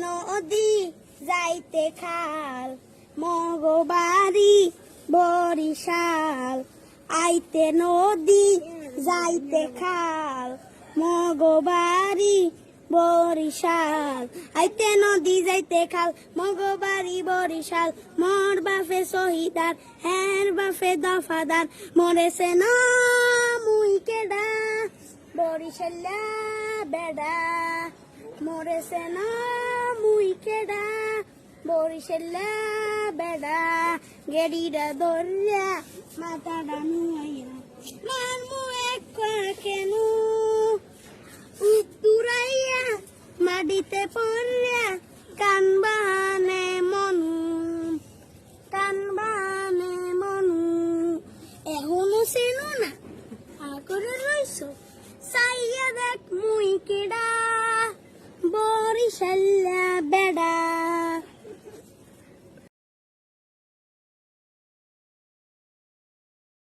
নদী যাইতে খাল মগবাড়ি বরিশাল আইতে নদী যাইতে খাল মগবাড়ি বরিশাল আইতে নদী যাইতে খাল মগবাড়ি বরিশাল মোর বাপে শহীদার হের বাপে দফাদার মরেছে না মুই কেডা বরিশাল্লা বেডা মরেছে না মুই কেডা বরিশাল্লা বেডা গেড়িটা ধরিয়া মাথাটা নুয়াইয়া মার মুয়ে কেন উত্তুরাইয়া মাটিতে পড়িয়া কান বাহানে মনু এখনো চেনো না আগরে রইছ চাইয়া দেখ মুই কেডা বরিশাল্লা বেডা।